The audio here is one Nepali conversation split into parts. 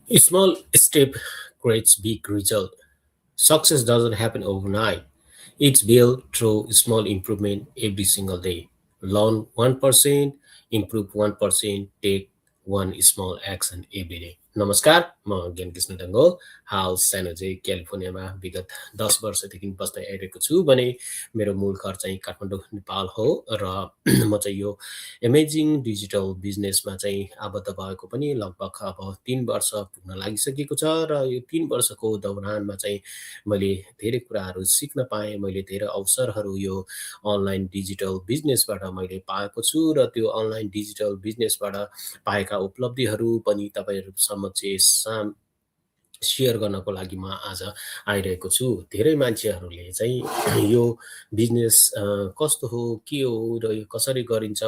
A small step creates big result. Success doesn't happen overnight. It's built through small improvement every single day. Learn 1%, improve 1%, take one small action every day. नमस्कार, म ज्ञान कृष्ण डङ्गोल। हाल सानो चाहिँ क्यालिफोर्नियामा विगत 10 वर्षदेखि बस्दै आइरहेको छु भने मेरो मूल घर चाहिँ काठमाडौँ नेपाल हो र म चाहिँ यो एमेजिङ डिजिटल बिजनेसमा चाहिँ आबद्ध भएको पनि लगभग अब 3 वर्ष पुग्न लागिसकेको छ र यो 3 वर्षको दौरानमा चाहिँ मैले धेरै कुराहरू सिक्न पाएँ, मैले धेरै अवसरहरू यो अनलाइन डिजिटल बिजनेसबाट मैले पाएको छु र त्यो अनलाइन डिजिटल बिजनेसबाट पाएका उपलब्धिहरू पनि तपाईँहरू समक्ष सेयर गर्नको लागि म आज आइरहेको छु। धेरै मान्छेहरूले चाहिँ यो बिजनेस कस्तो हो, के हो र यो कसरी गरिन्छ,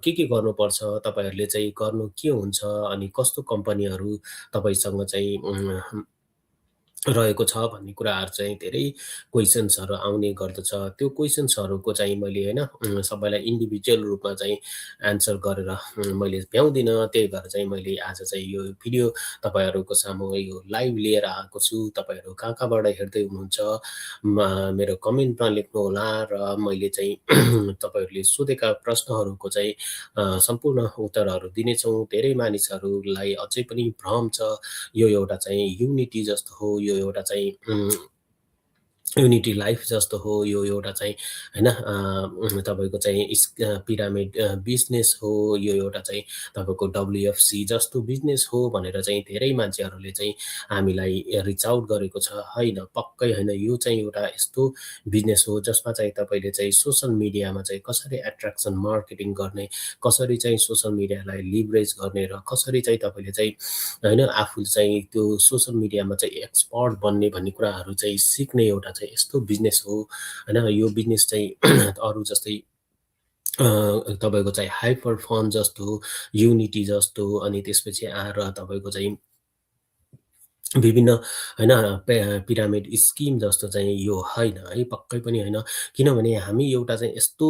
के गर्नुपर्छ, तपाईँहरूले चाहिँ गर्नु के हुन्छ, अनि कस्तो कम्पनीहरू तपाईँसँग चाहिँ रहेको छ भन्ने कुराहरू चाहिँ धेरै क्वेसन्सहरू आउने गर्दछ। त्यो क्वेसन्सहरूको चाहिँ मैले सबैलाई इन्डिभिजुअल रूपमा चाहिँ एन्सर गरेर मैले भ्याउँदिनँ। त्यही भएर चाहिँ मैले आज चाहिँ यो भिडियो तपाईँहरूको सामु यो लाइभ लिएर आएको छु। तपाईँहरू कहाँ-कहाँबाट हेर्दै हुनुहुन्छ मेरो कमेन्टमा लेख्नुहोला र मैले चाहिँ तपाईँहरूले सोधेका प्रश्नहरूको चाहिँ सम्पूर्ण उत्तरहरू दिनेछौँ। धेरै मानिसहरूलाई अझै पनि भ्रम छ यो एउटा चाहिँ युनिटी जस्तो हो, यो एउटा चाहिँ युनिटी लाइफ जस्तो हो, यो एउटा चाहिँ तपाईँको चाहिँ पिरामिड बिजनेस हो, यो एउटा चाहिँ तपाईँको डब्ल्युएफसी जस्तो बिजनेस हो भनेर चाहिँ धेरै मान्छेहरूले चाहिँ हामीलाई रिच आउट गरेको छ। होइन, पक्कै होइन, यो चाहिँ एउटा यस्तो बिजनेस हो जसमा चाहिँ तपाईँले चाहिँ सोसल मिडियामा चाहिँ कसरी एट्र्याक्सन मार्केटिङ गर्ने, कसरी चाहिँ सोसल मिडियालाई लिभरेज गर्ने र कसरी चाहिँ तपाईँले चाहिँ आफू चाहिँ त्यो सोसल मिडियामा चाहिँ एक्सपर्ट बन्ने भन्ने कुराहरू चाहिँ सिक्ने एउटा चाहिँ यस्तो बिजनेस हो। यो बिजनेस चाहिँ अरू जस्तै तपाईँको चाहिँ हाइपर फन्ड जस्तो, युनिटी जस्तो, अनि त्यसपछि आएर तपाईँको चाहिँ विभिन्न पिरामिड स्किम जस्तो चाहिँ यो होइन है, पक्कै पनि होइन। किनभने हामी एउटा चाहिँ यस्तो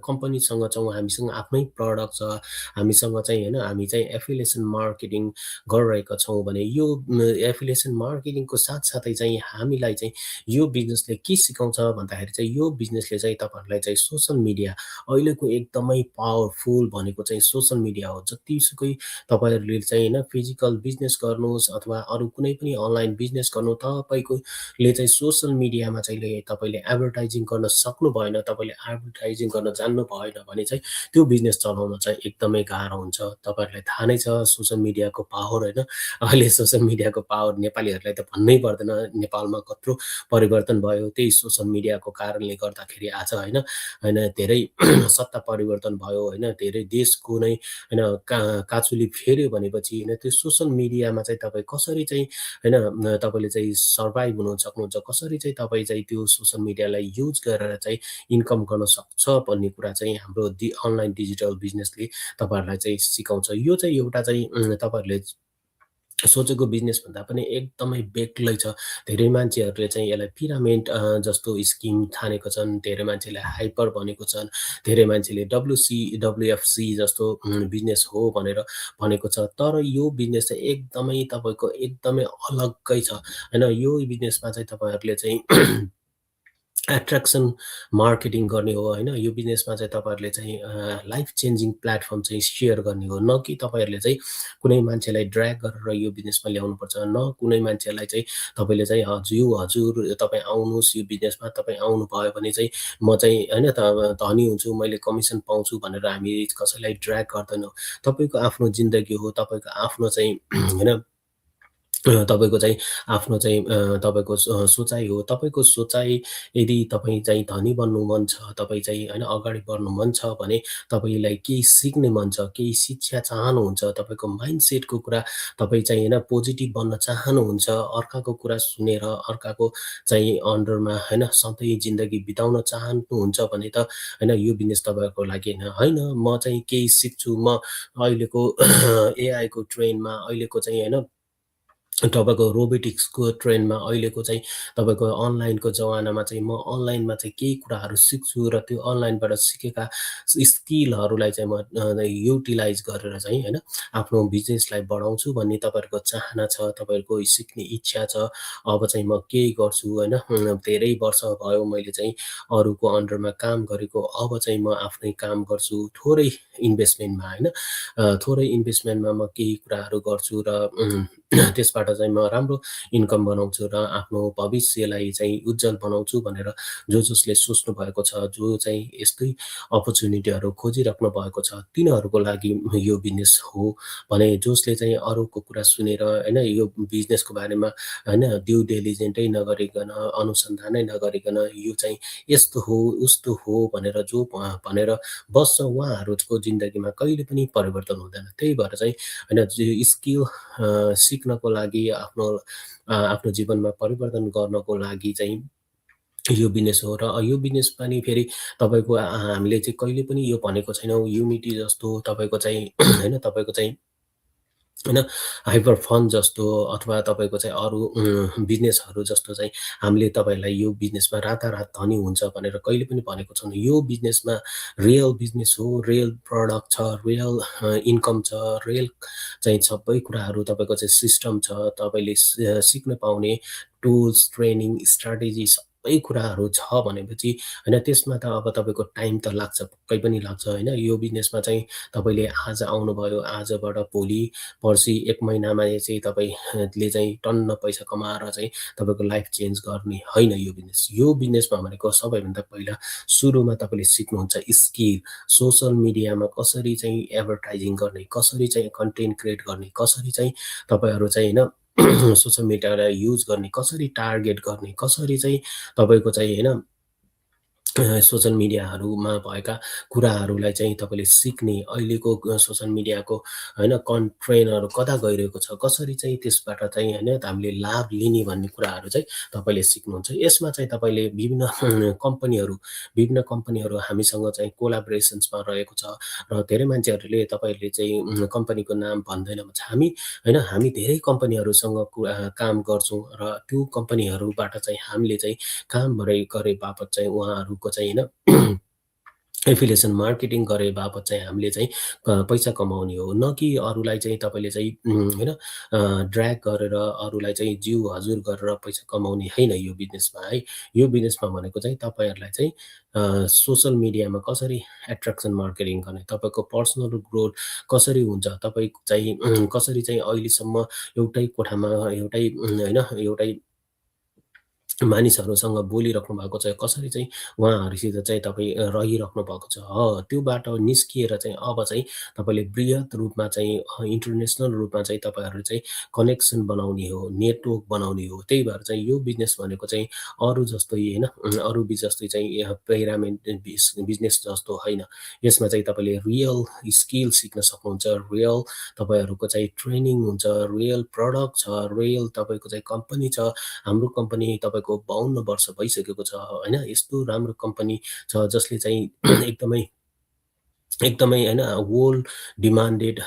कम्पनीसँग छौँ, हामीसँग आफ्नै प्रडक्ट छ, हामीसँग चाहिँ हामी चाहिँ एफिलिएसन मार्केटिङ गरिरहेका छौँ भने यो एफिलिएसन मार्केटिङको साथसाथै चाहिँ हामीलाई चाहिँ यो बिजनेसले के सिकाउँछ भन्दाखेरि चाहिँ यो बिजनेसले चाहिँ तपाईँहरूलाई चाहिँ सोसल मिडिया अहिलेको एकदमै पावरफुल भनेको चाहिँ सोसल मिडिया हो। जतिसुकै तपाईँहरूले चाहिँ फिजिकल बिजनेस गर्नुहोस् अथवा अरू कुनै पनि अनलाइन बिजनेस गर्नु, तपाईँकोले चाहिँ सोसल मिडियामा चाहिँ तपाईँले एडभर्टाइजिङ गर्न सक्नु भएन, तपाईँले एडभर्टाइजिङ गर्न जान्नु भएन भने चाहिँ त्यो बिजनेस चलाउन चाहिँ एकदमै गाह्रो हुन्छ। तपाईँहरूलाई थाहा नै छ सोसल मिडियाको पावर होइन। अहिले सोसल मिडियाको पावर नेपालीहरूलाई त भन्नै पर्दैन, नेपालमा कत्रो परिवर्तन भयो त्यही सोसल मिडियाको कारणले गर्दाखेरि आज धेरै सत्ता परिवर्तन भयो होइन, धेरै देशको नै काँचुली फेऱ्यो भनेपछि त्यो सोसल मिडियामा चाहिँ तपाईँ कसरी चाहिँ तपाईँले चाहिँ सर्भाइभ हुन सक्नुहुन्छ, कसरी चाहिँ तपाईँ चाहिँ त्यो सोसल मिडियालाई युज गरेर चाहिँ इन्कम गर्न सक्छ भन्ने कुरा चाहिँ हाम्रो अनलाइन डिजिटल बिजनेसले तपाईँहरूलाई चाहिँ सिकाउँछ। यो चाहिँ एउटा चाहिँ तपाईँहरूले सोचेको बिजनेसभन्दा पनि एकदमै बेग्लै छ। धेरै मान्छेहरूले चाहिँ यसलाई पिरामिड जस्तो स्किम ठानेको छन्, धेरै मान्छेले हाइपर भनेको छन्, धेरै मान्छेले डब्ल्युएफसी जस्तो बिजनेस हो भनेर भनेको छ। तर यो बिजनेस चाहिँ एकदमै तपाईँको एकदमै अलग्गै छ होइन। यो बिजनेसमा चाहिँ तपाईँहरूले चाहिँ एट्र्याक्सन मार्केटिङ गर्ने हो होइन। यो बिजनेसमा चाहिँ तपाईँहरूले चाहिँ लाइफ चेन्जिङ प्लेटफर्म चाहिँ सेयर गर्ने हो, न कि तपाईँहरूले चाहिँ कुनै मान्छेलाई ड्र्याग गरेर यो बिजनेसमा ल्याउनुपर्छ, न कुनै मान्छेलाई चाहिँ तपाईँले चाहिँ हजुर तपाईँ आउनुहोस् यो बिजनेसमा, तपाईँ आउनुभयो भने चाहिँ म चाहिँ धनी हुन्छु, मैले कमिसन पाउँछु भनेर हामी कसैलाई ड्र्याग गर्दैनौँ। तपाईँको आफ्नो जिन्दगी हो, तपाईँको आफ्नो चाहिँ तपाईँको चाहिँ आफ्नो चाहिँ तपाईँको सोचाइ हो। तपाईँको सोचाइ यदि तपाईँ चाहिँ धनी बन्नु मन छ, तपाईँ चाहिँ अगाडि बढ्नु मन छ भने तपाईँलाई केही सिक्ने मन छ, केही शिक्षा चाहनुहुन्छ, तपाईँको माइन्डसेटको कुरा तपाईँ चाहिँ पोजिटिभ बन्न चाहनुहुन्छ, अर्काको कुरा सुनेर अर्काको चाहिँ अन्डरमा सधैँ जिन्दगी बिताउन चाहनुहुन्छ भने त यो बिजनेस तपाईँहरूको लागि होइन। म चाहिँ केही सिक्छु, म अहिलेको एआईको ट्रेन्डमा, अहिलेको चाहिँ तपाईँको रोबोटिक्सको ट्रेन्डमा अहिलेको चाहिँ तपाईँको अनलाइनको जमानामा चाहिँ म अनलाइनमा चाहिँ केही कुराहरू सिक्छु र त्यो अनलाइनबाट सिकेका स्किलहरूलाई चाहिँ म युटिलाइज गरेर चाहिँ होइन आफ्नो बिजनेसलाई बढाउँछु भन्ने तपाईँहरूको चाहना छ, तपाईँहरूको सिक्ने इच्छा छ। अब चाहिँ म केही गर्छु होइन, धेरै वर्ष भयो मैले चाहिँ अरूको अन्डरमा काम गरेको, अब चाहिँ म आफ्नै काम गर्छु थोरै इन्भेस्टमेन्टमा होइन। थोरै इन्भेस्टमेन्टमा म केही कुराहरू गर्छु र त्यसबाट चाहिँ म राम्रो इन्कम बनाउँछु र आफ्नो भविष्यलाई चाहिँ उज्जवल बनाउँछु भनेर जसले सोच्नु भएको छ, जो चाहिँ यस्तै अपर्च्युनिटीहरू खोजिराख्नु भएको छ, तिनीहरूको लागि यो बिजनेस हो भने जसले चाहिँ अरूको कुरा सुनेर होइन यो बिजनेसको बारेमा होइन ड्यु डिलिजेन्टै नगरिकन, अनुसन्धानै नगरिकन यो चाहिँ यस्तो हो, उस्तो हो भनेर जो भनेर बस्छ उहाँहरूको जिन्दगीमा कहिले पनि परिवर्तन हुँदैन। त्यही भएर चाहिँ होइन स्किल सिक्नको लागि आफ्नो जीवनमा परिवर्तन गर्नको लागि चाहिँ यो बिजनेस हो र यो बिजनेस पनि फेरि तपाईँको हामीले चाहिँ कहिले पनि यो भनेको छैनौँ युनिटी जस्तो तपाईँको चाहिँ होइन तपाईँको चाहिँ होइन हाइपर फन्ड जस्तो अथवा तपाईँको चाहिँ अरू बिजनेसहरू जस्तो चाहिँ हामीले तपाईँलाई यो बिजनेसमा रातारात धनी हुन्छ भनेर कहिले पनि भनेको छैनौँ। यो बिजनेसमा रियल बिजनेस हो, रियल प्रडक्ट छ, रियल इन्कम छ, रियल चाहिँ सबै कुराहरू तपाईँको चाहिँ सिस्टम छ, तपाईँले सिक्न पाउने टुल्स, ट्रेनिङ, स्ट्राटेजी सबै कुराहरू छ भनेपछि होइन त्यसमा त अब तपाईँको टाइम त लाग्छ, पक्कै पनि लाग्छ होइन। यो बिजनेसमा चाहिँ तपाईँले आज आउनुभयो, आजबाट भोलि पर्सि 1 महिनामा चाहिँ तपाईँले चाहिँ टन्न पैसा कमाएर चाहिँ तपाईँको लाइफ चेन्ज गर्ने होइन यो बिजनेस। यो बिजनेसमा भनेको सबैभन्दा पहिला सुरुमा तपाईँले सिक्नुहुन्छ स्किल, सोसल मिडियामा कसरी चाहिँ एडभर्टाइजिङ गर्ने, कसरी चाहिँ कन्टेन्ट क्रिएट गर्ने, कसरी चाहिँ तपाईँहरू चाहिँ होइन सोसल मिडियालाई युज गर्ने, कसरी टार्गेट गर्ने, कसरी चाहिँ तपाईँको चाहिँ होइन सोसल मिडियाहरूमा भएका कुराहरूलाई चाहिँ तपाईँले सिक्ने, अहिलेको सोसल मिडियाको होइन ट्रेन्डहरू कता गइरहेको छ, कसरी चाहिँ त्यसबाट चाहिँ होइन हामीले लाभ लिने भन्ने कुराहरू चाहिँ तपाईँले सिक्नुहुन्छ। यसमा चाहिँ तपाईँले विभिन्न कम्पनीहरू हामीसँग चाहिँ कोलाबोरेसन्समा रहेको छ र धेरै मान्छेहरूले तपाईँहरूले चाहिँ कम्पनीको नाम भन्दैन भन्छ। हामी धेरै कम्पनीहरूसँग काम गर्छौँ र त्यो कम्पनीहरूबाट चाहिँ हामीले चाहिँ काम गरे बापत चाहिँ उहाँहरूको चाहिँ होइन एफिलिएसन मार्केटिङ गरे बापत चाहिँ हामीले चाहिँ पैसा कमाउने हो। न कि अरूलाई चाहिँ तपाईँले चाहिँ होइन ड्र्याग गरेर अरूलाई चाहिँ जिउ हजुर गरेर पैसा कमाउने होइन यो बिजनेसमा है। यो बिजनेसमा भनेको चाहिँ तपाईँहरूलाई चाहिँ सोसल मिडियामा कसरी एट्र्याक्सन मार्केटिङ गर्ने, तपाईँको पर्सनल ग्रोथ कसरी हुन्छ, तपाईँ चाहिँ कसरी चाहिँ अहिलेसम्म एउटै कोठामा होइन एउटै मानिसहरूसँग बोलिराख्नु भएको छ, कसरी चाहिँ उहाँहरूसित चाहिँ तपाईँ रहिराख्नु भएको छ। त्यो बाटो निस्किएर चाहिँ अब चाहिँ तपाईँले बृहत रूपमा चाहिँ इन्टरनेसनल रूपमा चाहिँ तपाईँहरू चाहिँ कनेक्सन बनाउने हो, नेटवर्क बनाउने हो। त्यही भएर चाहिँ यो बिजनेस भनेको चाहिँ अरू जस्तै होइन अरू जस्तै चाहिँ पिरामिड बिजनेस जस्तो होइन। यसमा चाहिँ तपाईँले रियल स्किल सिक्न सक्नुहुन्छ, रियल तपाईँहरूको चाहिँ ट्रेनिङ हुन्छ, रियल प्रडक्ट छ, रियल तपाईँको चाहिँ कम्पनी छ। हाम्रो कम्पनी तपाईँको 52 वर्ष भइसकेको छ होइन। यस्तो राम्रो कम्पनी छ जसले चाहिँ एकदमै होइन वर्ल्ड डिमान्डेड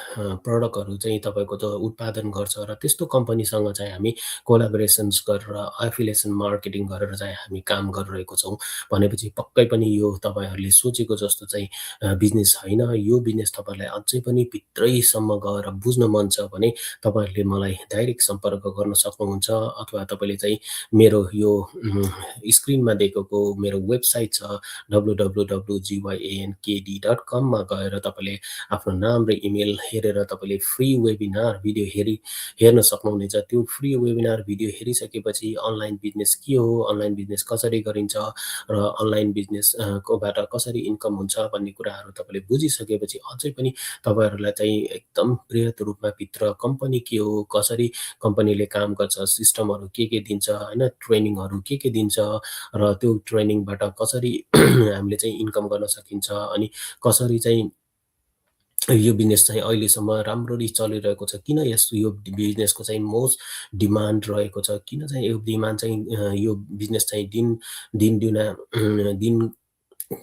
प्रडक्टहरू चाहिँ तपाईँको त उत्पादन गर्छ र त्यस्तो कम्पनीसँग चाहिँ हामी कोलाबोरेसन्स गरेर एफिलिएसन मार्केटिङ गरेर चाहिँ हामी काम गरिरहेको छौँ। भनेपछि पक्कै पनि यो तपाईँहरूले सोचेको जस्तो चाहिँ बिजनेस होइन। यो बिजनेस तपाईँहरूलाई अझै पनि भित्रैसम्म गएर बुझ्न मन छ भने तपाईँहरूले मलाई डाइरेक्ट सम्पर्क गर्न सक्नुहुन्छ अथवा तपाईँले चाहिँ मेरो यो स्क्रिनमा देखेको मेरो वेबसाइट छ www.gyankd.com मा गएर तपाईँले आफ्नो नाम र इमेल हेरेर तपाईँले फ्री वेबिनार भिडियो हेर्न सक्नुहुनेछ। त्यो फ्री वेबिनार भिडियो हेरिसकेपछि अनलाइन बिजनेस के हो, अनलाइन बिजनेस कसरी गरिन्छ र अनलाइन बिजनेस कोबाट कसरी इन्कम हुन्छ भन्ने कुराहरू तपाईँले बुझिसकेपछि अझै पनि तपाईँहरूलाई चाहिँ एकदम बृहत रूपमा भित्र कम्पनी के हो, कसरी कम्पनीले काम गर्छ, सिस्टमहरू के दिन्छ होइन, ट्रेनिङहरू के दिन्छ र त्यो ट्रेनिङबाट कसरी हामीले चाहिँ इन्कम गर्न सकिन्छ अनि कसरी चाहिँ यो बिजनेस चाहिँ अहिलेसम्म राम्ररी चलिरहेको छ, किन यो बिजनेसको चाहिँ मोस्ट डिमान्ड रहेको छ, किन चाहिँ यो डिमान्ड चाहिँ यो बिजनेस चाहिँ दिन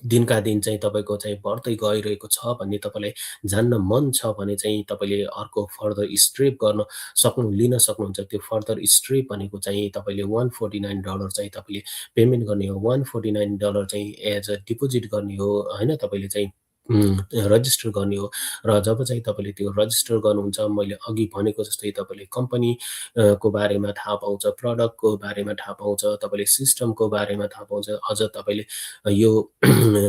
दिनका दिन चाहिँ तपाईँको चाहिँ बढ्दै गइरहेको छ भन्ने तपाईँलाई जान्न मन छ भने चाहिँ तपाईँले अर्को फर्दर स्ट्रेप लिन सक्नुहुन्छ। त्यो फर्दर स्ट्रेप भनेको चाहिँ तपाईँले $149 चाहिँ तपाईँले पेमेन्ट गर्ने हो। $149 चाहिँ एज अ डिपोजिट गर्ने हो, होइन? तपाईँले चाहिँ रजिस्टर गर्ने हो र जब चाहिँ तपाईँले त्यो रजिस्टर गर्नुहुन्छ, मैले अघि भनेको जस्तै तपाईँले कम्पनी को बारेमा थाहा पाउँछ, प्रडक्टको बारेमा थाहा पाउँछ, तपाईँले सिस्टमको बारेमा थाहा पाउँछ। अझ तपाईँले यो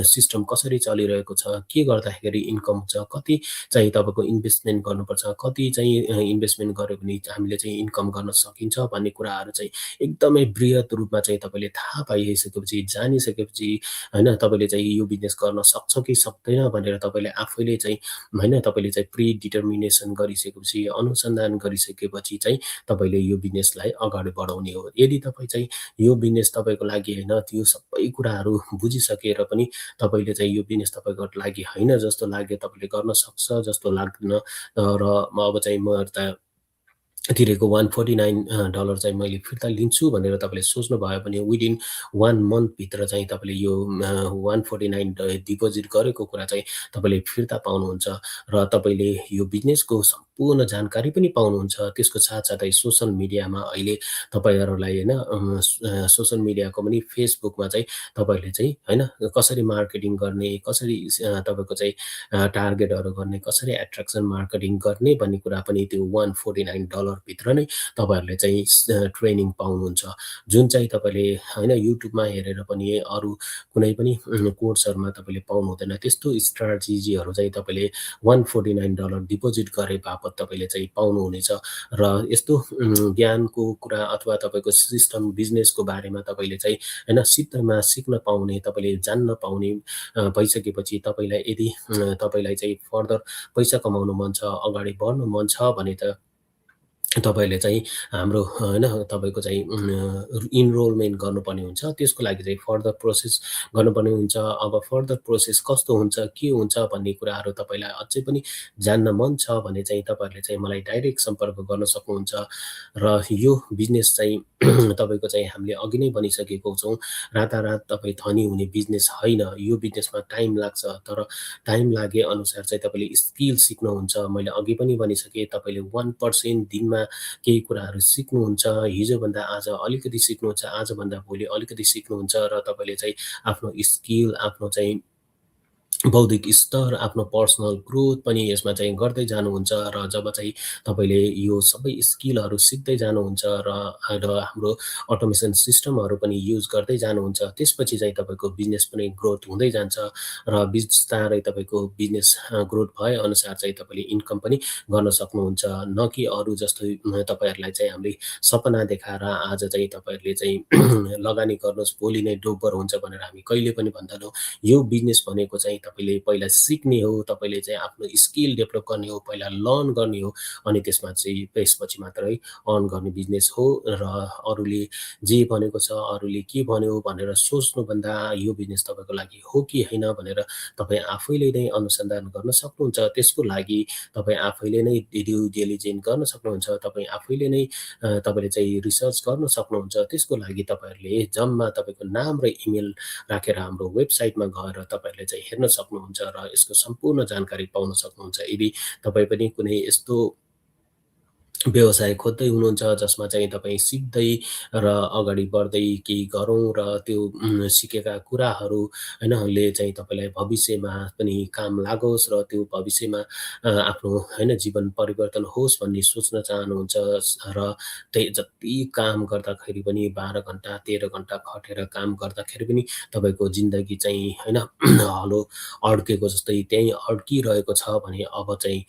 सिस्टम कसरी चलिरहेको छ, के गर्दाखेरि इन्कम हुन्छ, कति चाहिँ तपाईँको इन्भेस्टमेन्ट गर्नुपर्छ, कति चाहिँ इन्भेस्टमेन्ट गऱ्यो भने हामीले चाहिँ इन्कम गर्न सकिन्छ भन्ने कुराहरू चाहिँ एकदमै बृहत रूपमा चाहिँ तपाईँले थाहा पाइसकेपछि, जानिसकेपछि, होइन, तपाईँले चाहिँ यो बिजनेस गर्न सक्छ कि सक्दैन भनेर तपाईँले आफैले चाहिँ, होइन, तपाईँले चाहिँ प्रि डिटर्मिनेसन गरिसकेपछि, अनुसन्धान गरिसकेपछि चाहिँ तपाईँले यो बिजनेसलाई अगाडि बढाउने हो। यदि तपाईँ चाहिँ यो बिजनेस तपाईँको लागि होइन, त्यो सबै कुराहरू बुझिसकेर पनि तपाईँले चाहिँ यो बिजनेस तपाईँको लागि होइन जस्तो लाग्यो, तपाईँले गर्न सक्छ जस्तो लाग्दैन र अब चाहिँ म यता तिरेको $149 चाहिँ मैले फिर्ता लिन्छु भनेर तपाईँले सोच्नुभयो भने विदिन 1 मन्थभित्र चाहिँ तपाईँले यो 149 डिपोजिट गरेको कुरा चाहिँ तपाईँले फिर्ता पाउनुहुन्छ र तपाईँले यो बिजनेसको सम्पूर्ण जानकारी पनि पाउनुहुन्छ। त्यसको साथसाथै सोसल मिडियामा अहिले तपाईँहरूलाई, होइन, सोसल मिडियाको पनि फेसबुकमा चाहिँ तपाईँहरूले चाहिँ, होइन, कसरी मार्केटिङ गर्ने, कसरी तपाईँको चाहिँ टार्गेटहरू गर्ने, कसरी एट्र्याक्सन मार्केटिङ गर्ने भन्ने कुरा पनि त्यो $149 भित्र नै तपाईँहरूले चाहिँ ट्रेनिङ पाउनुहुन्छ। जुन चाहिँ तपाईँले, होइन, युट्युबमा हेरेर पनि अरू कुनै पनि कोर्सहरूमा तपाईँले पाउनु हुँदैन। त्यस्तो स्ट्राटेजीहरू चाहिँ तपाईँले $149 डिपोजिट गरे बापत तपाईँले चाहिँ पाउनुहुनेछ र यस्तो ज्ञानको कुरा अथवा तपाईँको सिस्टम बिजनेसको बारेमा तपाईँले चाहिँ, होइन, सित्तैमा सिक्न पाउने, तपाईँले जान्न पाउने भइसकेपछि तपाईँलाई यदि तपाईँलाई चाहिँ फर्दर पैसा कमाउनु मन छ, अगाडि बढ्नु मन छ भने त तपाईँले चाहिँ हाम्रो, होइन, तपाईँको चाहिँ इनरोलमेन्ट गर्नुपर्ने हुन्छ। त्यसको लागि चाहिँ फर्दर प्रोसेस गर्नुपर्ने हुन्छ। अब फर्दर प्रोसेस कस्तो हुन्छ, के हुन्छ भन्ने कुराहरू तपाईँलाई अझै पनि जान्न मन छ भने चाहिँ तपाईँहरूले चाहिँ मलाई डाइरेक्ट सम्पर्क गर्न सक्नुहुन्छ र यो बिजनेस चाहिँ तपाईँको चाहिँ हामीले अघि नै भनिसकेको छौँ, रातारात तपाईँ धनी हुने बिजनेस होइन। यो बिजनेसमा टाइम लाग्छ, तर टाइम लागे अनुसार चाहिँ तपाईँले स्किल सिक्नुहुन्छ। मैले अघि पनि भनिसकेँ, तपाईँले 1% दिनमा केही कुराहरू सिक्नुहुन्छ। हिजोभन्दा आज अलिकति सिक्नुहुन्छ, आजभन्दा भोलि अलिकति सिक्नुहुन्छ र तपाईँले चाहिँ आफ्नो स्किल, आफ्नो चाहिँ बौद्धिक स्तर, आफ्नो पर्सनल ग्रोथ पनि यसमा चाहिँ गर्दै जानुहुन्छ र जब चाहिँ तपाईँले यो सबै स्किलहरू सिक्दै जानुहुन्छ र हाम्रो अटोमेसन सिस्टमहरू पनि युज गर्दै जानुहुन्छ, त्यसपछि चाहिँ तपाईँको बिजनेस पनि ग्रोथ हुँदै जान्छ र बिस्तारै तपाईँको बिजनेस ग्रोथ भएअनुसार चाहिँ तपाईँले इन्कम पनि गर्न सक्नुहुन्छ। न कि अरू जस्तो तपाईँहरूलाई चाहिँ हामीले सपना देखाएर आज चाहिँ तपाईँहरूले चाहिँ लगानी गर्नुहोस्, भोलि नै डोबर हुन्छ भनेर हामी कहिले पनि भन्दैनौँ। यो बिजनेस भनेको चाहिँ तपाईँले पहिला सिक्ने हो, तपाईँले चाहिँ आफ्नो स्किल डेभलप गर्ने हो, पहिला लर्न गर्ने हो, अनि त्यसपछि मात्रै अर्न गर्ने बिजनेस हो र अरूले जे भनेको छ, अरूले के भन्यो भनेर सोच्नुभन्दा यो बिजनेस तपाईँको लागि हो कि होइन भनेर तपाईँ आफैले नै अनुसन्धान गर्न सक्नुहुन्छ। त्यसको लागि तपाईँ आफैले नै ड्यु डिलिजेन्स गर्न सक्नुहुन्छ। तपाईँ आफैले नै तपाईँले चाहिँ रिसर्च गर्न सक्नुहुन्छ। त्यसको लागि तपाईँहरूले जम्मा तपाईँको नाम र इमेल राखेर हाम्रो वेबसाइटमा गएर तपाईँहरूले चाहिँ हेर्न सक्नुहुन्छ र यसको सम्पूर्ण जानकारी पाउन सक्नुहुन्छ। यदि तपाईँ पनि कुनै यस्तो व्यवसाय खोज्दै हुनुहुन्छ जसमा चाहिँ तपाईँ सिक्दै र अगाडि बढ्दै केही गरौँ र त्यो सिकेका कुराहरू, होइन, ले चाहिँ तपाईँलाई भविष्यमा पनि काम लागोस् र त्यो भविष्यमा आफ्नो, होइन, जीवन परिवर्तन होस् भन्ने सोच्न चाहनुहुन्छ र त्यही जति काम गर्दाखेरि पनि 12 घन्टा 13 घन्टा खटेर काम गर्दाखेरि पनि तपाईँको जिन्दगी चाहिँ, होइन, हलो अड्केको जस्तै त्यहीँ अड्किरहेको छ भने अब चाहिँ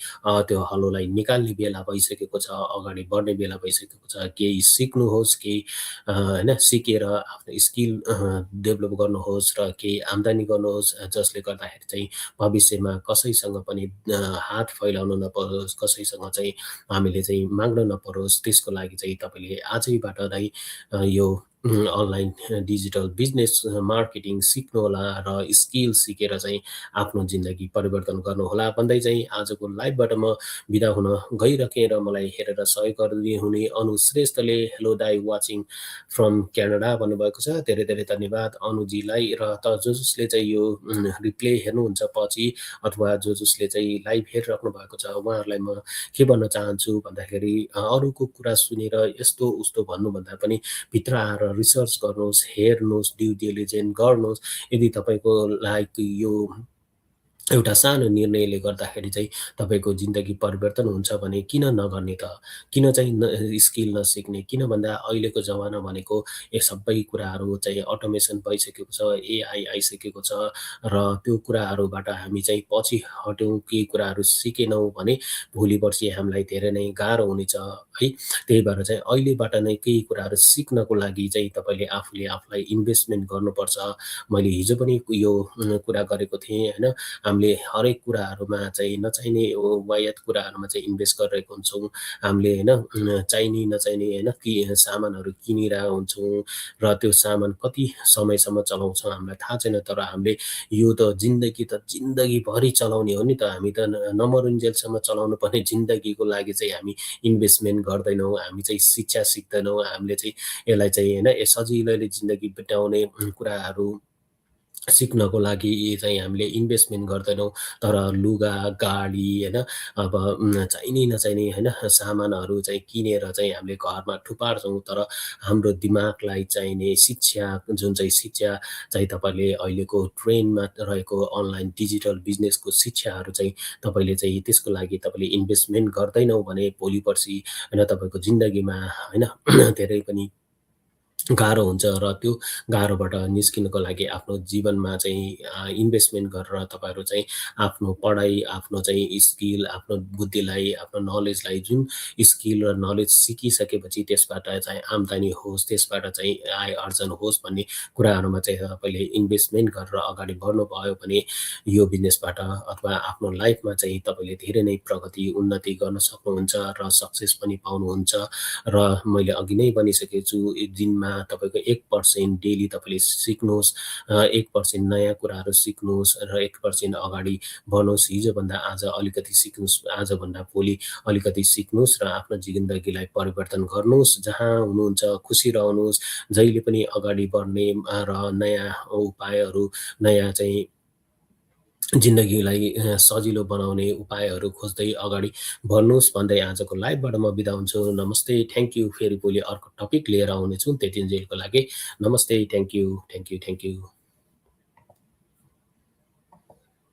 त्यो हलोलाई निकाल्ने बेला भइसकेको छ, अगाडि बढ्ने बेला भइसकेको छ। केही सिक्नुहोस्, केही, होइन, सिकेर आफ्नो स्किल डेभलप गर्नुहोस् र केही आम्दानी गर्नुहोस्, जसले गर्दाखेरि चाहिँ भविष्यमा कसैसँग पनि हात फैलाउन नपरोस्, कसैसँग चाहिँ हामीले चाहिँ माग्न नपरोस्। त्यसको लागि चाहिँ तपाईँले आजैबाट नै यो अनलाइन डिजिटल बिजनेस मार्केटिङ सिक्नुहोला र स्किल सिकेर चाहिँ आफ्नो जिन्दगी परिवर्तन गर्नुहोला भन्दै चाहिँ आजको लाइभबाट म बिदा हुन गइरहेँ र मलाई हेरेर सहयोग गरिदिए हुने अनु श्रेष्ठले हेलो दाई वाचिङ फ्रम क्यानाडा भन्नुभएको छ। धेरै धेरै धन्यवाद अनुजीलाई। र त जसले चाहिँ यो रिप्ले हेर्नुहुन्छ पछि अथवा जसले चाहिँ लाइभ हेरिराख्नु भएको छ उहाँहरूलाई म के भन्न चाहन्छु भन्दाखेरि अरूको कुरा सुनेर यस्तो उस्तो भन्नुभन्दा पनि भित्र आएर रिसर्च गर्नुहोस्, हेर्नुहोस्, ड्यु डिलिजेन्स गर्नुहोस्। यदि तपाईँको लाइक यो एउटा सानो निर्णयले गर्दाखेरि चाहिँ तपाईँको जिन्दगी परिवर्तन हुन्छ भने किन नगर्ने त? किन चाहिँ स्किल नसिक्ने? किन भन्दा अहिलेको जमाना भनेको यो सबै कुराहरू चाहिँ अटोमेसन भइसकेको छ, एआई आइसकेको छ र त्यो कुराहरूबाट हामी चाहिँ पछि हट्यौँ, केही कुराहरू सिकेनौँ भने भोलि पर्सि हामीलाई धेरै नै गाह्रो हुनेछ है। त्यही भएर चाहिँ अहिलेबाट नै केही कुराहरू सिक्नको लागि चाहिँ तपाईँले आफूले आफूलाई इन्भेस्टमेन्ट गर्नुपर्छ। मैले हिजो पनि यो कुरा गरेको थिएँ होइन। हामीले हरेक कुराहरूमा चाहिँ नचाहिने वायत कुराहरूमा चाहिँ इन्भेस्ट गरिरहेको हुन्छौँ। हामीले होइन चाहिने नचाहिने होइन सामानहरू किनिरहेको हुन्छौँ र त्यो सामान कति समयसम्म चलाउँछौँ हामीलाई थाहा छैन। तर हामीले यो त जिन्दगीभरि चलाउने हो नि त। हामी त नमरुन्जेलसम्म चलाउनु पर्ने जिन्दगीको लागि चाहिँ हामी इन्भेस्टमेन्ट गर्दैनौँ। हामी चाहिँ शिक्षा सिक्दैनौँ। हामीले चाहिँ यसलाई चाहिँ होइन सजिलैले जिन्दगी बिताउने कुराहरू सिक्नको लागि चाहिँ हामीले इन्भेस्टमेन्ट गर्दैनौँ। तर लुगा, गाडी होइन अब चाहिने नचाहिने होइन सामानहरू चाहिँ किनेर चाहिँ हामीले घरमा थुपार्छौँ। तर हाम्रो दिमागलाई चाहिने शिक्षा जुन चाहिँ शिक्षा चाहिँ तपाईँले अहिलेको ट्रेन्डमा रहेको अनलाइन डिजिटल बिजनेसको शिक्षाहरू चाहिँ तपाईँले चाहिँ त्यसको लागि तपाईँले इन्भेस्टमेन्ट गर्दैनौँ भने भोलि पर्सि होइन तपाईँको जिन्दगीमा होइन धेरै पनि गाह्रो हुन्छ। र त्यो गाह्रोबाट निस्किनको लागि आफ्नो जीवनमा चाहिँ इन्भेस्टमेन्ट गरेर तपाईँहरू चाहिँ आफ्नो पढाइ, आफ्नो चाहिँ स्किल, आफ्नो बुद्धिलाई, आफ्नो नलेजलाई जुन स्किल र नलेज सिकिसकेपछि त्यसबाट चाहिँ आम्दानी होस्, त्यसबाट चाहिँ आय आर्जन होस् भन्ने कुराहरूमा चाहिँ तपाईँले इन्भेस्टमेन्ट गरेर अगाडि बढ्नुभयो भने यो बिजनेसबाट अथवा आफ्नो लाइफमा चाहिँ तपाईँले धेरै नै प्रगति, उन्नति गर्न सक्नुहुन्छ र सक्सेस पनि पाउनुहुन्छ। र मैले अघि नै भनिसकेको छु दिनमा तपाईँको 1% डेली तपाईँले सिक्नुहोस्, 1% नयाँ कुराहरू सिक्नुहोस् र 1% अगाडि बढ्नुहोस्। हिजोभन्दा आज अलिकति सिक्नुहोस्, आजभन्दा भोलि अलिकति सिक्नुहोस् र आफ्नो जिन्दगीलाई परिवर्तन गर्नुहोस्। जहाँ हुनुहुन्छ खुसी रहनुहोस्, जहिले पनि अगाडि बढ्ने र नयाँ उपायहरू, नयाँ चाहिँ जिन्दगीलाई सजिलो बनाउने उपायहरू खोज्दै अगाडि बढ्नुहोस् भन्दै आजको लाइभबाट म बिदा हुन्छु। नमस्ते, थ्याङ्क यू। फेरि भोलि अर्को टपिक लिएर आउनेछु। त्यतिन्जेलको लागि नमस्ते, thank you, thank you, thank you.